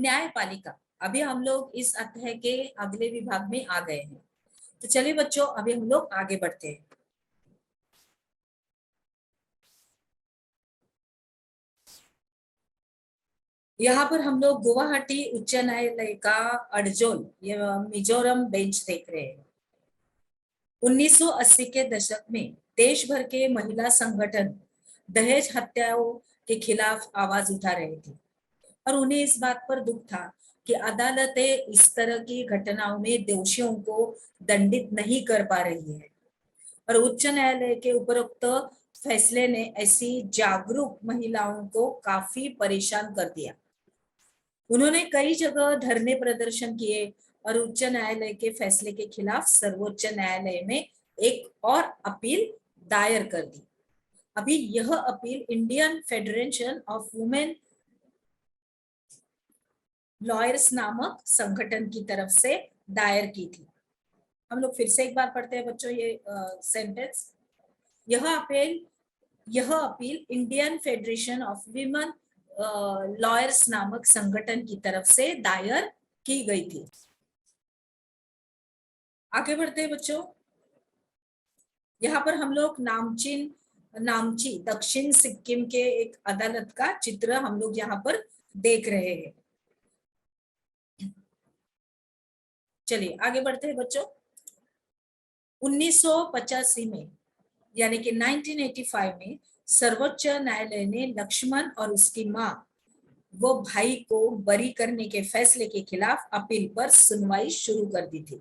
न्यायपालिका। अभी हम लोग इस अध्याय के अगले विभाग में आ गए हैं। तो चलिए बच्चों, अभी हम लोग आगे बढ़ते हैं। यहाँ पर हम लोग गुवाहाटी उच्च न्यायालय का अड़जोल मिजोरम बेंच देख रहे हैं। 1980 के दशक में देश भर के महिला संगठन दहेज हत्याओं के खिलाफ आवाज उठा रहे थे और उन्हें इस बात पर दुख था कि अदालतें इस तरह की घटनाओं में दोषियों को दंडित नहीं कर पा रही है और उच्च न्यायालय के उपरोक्त फैसले ने ऐसी जागरूक महिलाओं को काफी परेशान कर दिया। उन्होंने कई जगह धरने प्रदर्शन किए और उच्च न्यायालय के फैसले के खिलाफ सर्वोच्च न्यायालय में एक और अपील दायर कर दी। अभी यह appeal Indian federation of women lawyers नामक संगठन की तरफ से दायर की थी। हम लोग फिर से एक बार पढ़ते हैं बच्चों ये सेंटेंस। यह appeal Indian federation of women lawyers नामक संगठन की तरफ से दायर की गई थी। आगे बढ़ते हैं बच्चों। यहाँ पर हम लोग नामची दक्षिण सिक्किम के एक अदालत का चित्र हम लोग यहाँ पर देख रहे हैं। चलिए आगे बढ़ते हैं बच्चों। 1985 में यानी कि 1985 में सर्वोच्च न्यायालय ने लक्ष्मण और उसकी मां वो भाई को बरी करने के फैसले के खिलाफ अपील पर सुनवाई शुरू कर दी थी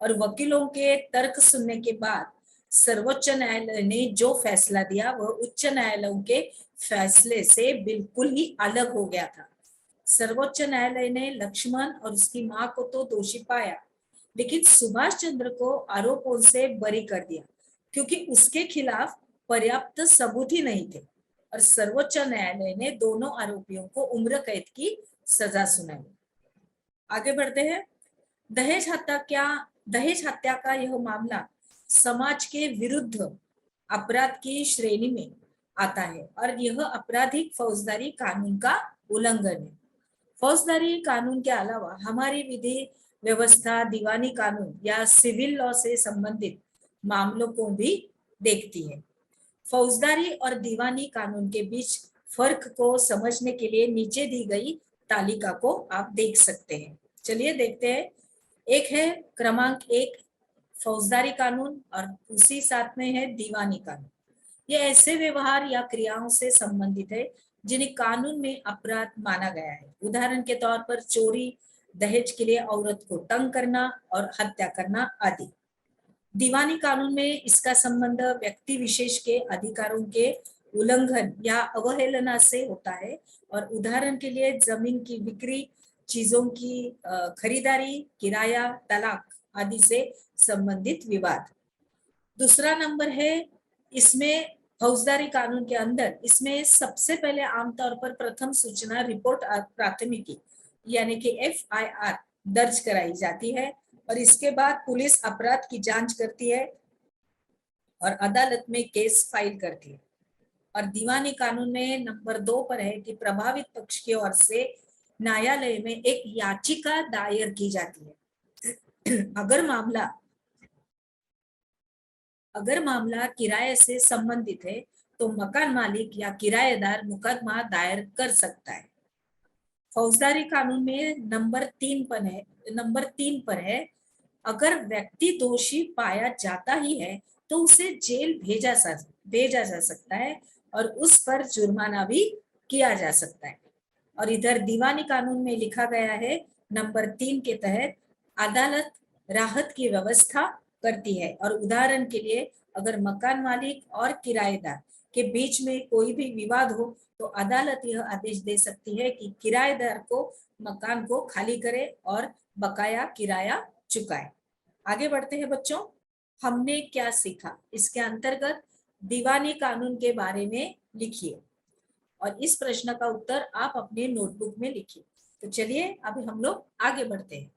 और वकीलों के तर्क सुनने के बाद सर्वोच्च न्यायालय ने जो फैसला दिया वह उच्च न्यायालयों के फैसले से बिल्कुल ही अलग हो गया था। सर्वोच्च न्यायालय ने लक्ष्मण और उसकी मां को तो दोषी पाया, लेकिन सुभाष चंद्र को आरोपों से बरी कर दिया क्योंकि उसके खिलाफ पर्याप्त सबूत ही नहीं थे और सर्वोच्च न्यायालय ने दोनों आरोपियों को उम्र कैद की सजा सुनाई। आगे बढ़ते हैं। दहेज हत्या का यह मामला समाज के विरुद्ध अपराध की श्रेणी में आता है और यह आपराधिक फौजदारी कानून का उल्लंघन है। फौजदारी कानून के अलावा हमारी विधि व्यवस्था दीवानी कानून या सिविल लॉ से संबंधित मामलों को भी देखती है। फौजदारी और दीवानी कानून के बीच फर्क को समझने के लिए नीचे दी गई तालिका को आप देख सकते हैं। चलिए देखते हैं। एक है क्रमांक 1 फौजदारी कानून और उसी साथ में है दीवानी कानून। ये ऐसे व्यवहार या क्रियाओं से संबंधित है जिन्हें कानून में अपराध माना गया है। उदाहरण के तौर पर चोरी, दहेज के लिए औरत को तंग करना और हत्या करना आदि। दीवानी कानून में इसका संबंध व्यक्ति विशेष के अधिकारों के उल्लंघन या अवहेलना से होता है और उदाहरण के लिए जमीन की बिक्री, चीजों की खरीदारी, किराया, तलाक आदि से संबंधित विवाद। दूसरा नंबर है इसमें फौजदारी कानून के अंदर इसमें सबसे पहले आमतौर पर प्रथम सूचना रिपोर्ट प्राथमिकी यानी कि FIR दर्ज कराई जाती है और इसके बाद पुलिस अपराध की जांच करती है और अदालत में केस फाइल करती है। और दीवानी कानून में नंबर 2 पर है कि प्रभावित पक्ष की ओर से न्यायालय में एक याचिका दायर की जाती है। अगर मामला किराए से संबंधित है तो मकान मालिक या किराएदार मुकदमा दायर कर सकता है। फौजदारी कानून में नंबर 3 पर है अगर व्यक्ति दोषी पाया जाता ही है तो उसे जेल भेजा जा सकता है और उस पर जुर्माना भी किया जा सकता है। और इधर दीवानी कानून में लिखा गया है नंबर 3 के तहत अदालत राहत की व्यवस्था करती है और उदाहरण के लिए अगर मकान मालिक और किराएदार के बीच में कोई भी विवाद हो तो अदालत यह आदेश दे सकती है कि किराएदार को मकान को खाली करे और बकाया किराया चुकाए। आगे बढ़ते हैं बच्चों। हमने क्या सीखा इसके अंतर्गत दीवानी कानून के बारे में लिखिए और इस प्रश्न का उत्तर आप अपने नोटबुक में लिखिए। तो चलिए अभी हम लोग आगे बढ़ते हैं।